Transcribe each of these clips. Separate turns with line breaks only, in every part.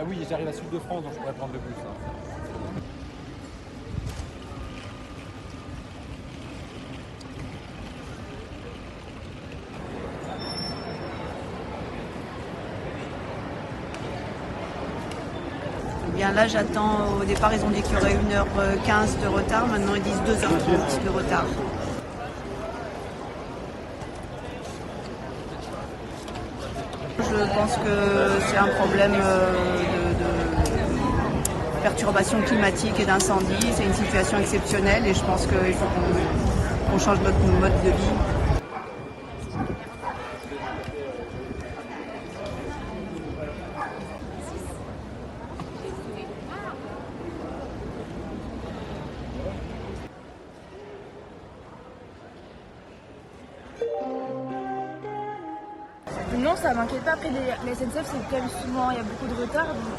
Oui, j'arrive à Sud de France, donc je pourrais prendre le bus. Hein.
Bien là, j'attends. Au départ, ils ont dit qu'il y aurait 1h15 de retard. Maintenant, ils disent 2h30 de retard. Je pense que c'est un problème de perturbation climatique et d'incendie. C'est une situation exceptionnelle et je pense qu'il faut qu'on change notre mode de vie.
Non, ça m'inquiète pas. Après, les SNCF, c'est quand même souvent, il y a beaucoup de retard. Donc,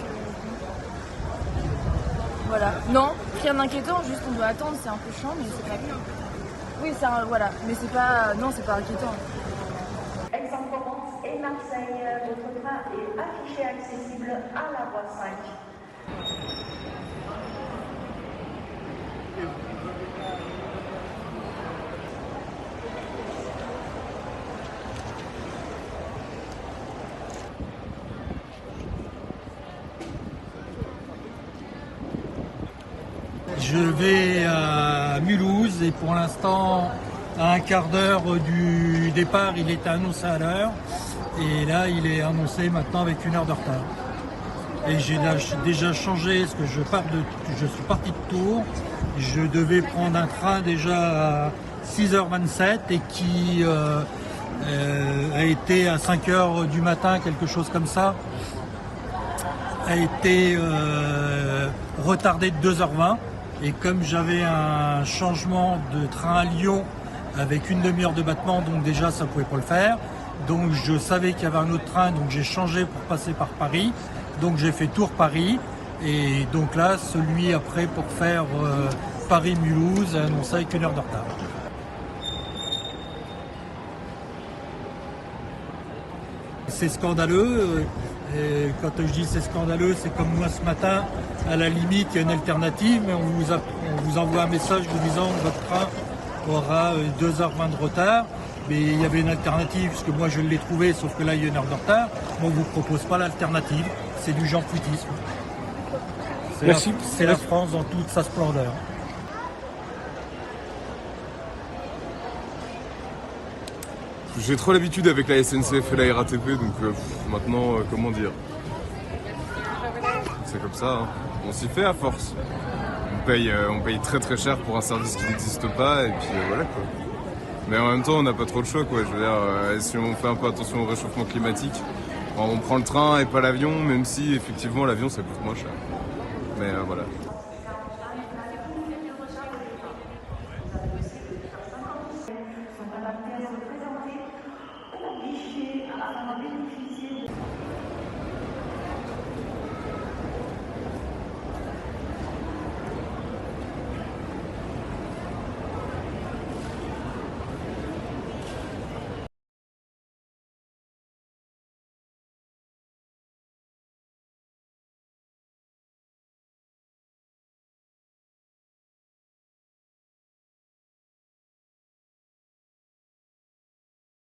voilà. Non, rien d'inquiétant, juste on doit attendre, c'est un peu chiant, mais c'est pas grave. Oui, voilà. Mais c'est pas. Non, c'est pas inquiétant.
Aix-en-Provence et Marseille, votre train est affiché accessible à la voie 5.
Je vais à Mulhouse et pour l'instant, à un quart d'heure du départ, il était annoncé à l'heure. Et là, il est annoncé maintenant avec 1 heure de retard. Et j'ai déjà changé, parce que je suis parti de Tours. Je devais prendre un train déjà à 6h27 et qui a été à 5h du matin, quelque chose comme ça, a été retardé de 2h20. Et comme j'avais un changement de train à Lyon avec une demi-heure de battement, donc déjà ça ne pouvait pas le faire. Donc je savais qu'il y avait un autre train, donc j'ai changé pour passer par Paris. Donc j'ai fait Tours Paris. Et donc là, celui après pour faire Paris-Mulhouse, annoncé avec 1 heure de retard. C'est scandaleux. Et quand je dis c'est scandaleux, c'est comme moi ce matin, à la limite il y a une alternative, mais on vous envoie un message vous disant que votre train aura 2h20 de retard. Mais il y avait une alternative, parce que moi je l'ai trouvé, sauf que là il y a 1 heure de retard. Mais on ne vous propose pas l'alternative, c'est du jean-foutisme. C'est la France dans toute sa splendeur.
J'ai trop l'habitude avec la SNCF et la RATP, donc maintenant, comment dire, c'est comme ça, hein. On s'y fait à force. On paye très très cher pour un service qui n'existe pas, et puis voilà quoi. Mais en même temps, on n'a pas trop le choix quoi. Je veux dire, si on fait un peu attention au réchauffement climatique, on prend le train et pas l'avion, même si effectivement l'avion ça coûte moins cher. Mais voilà.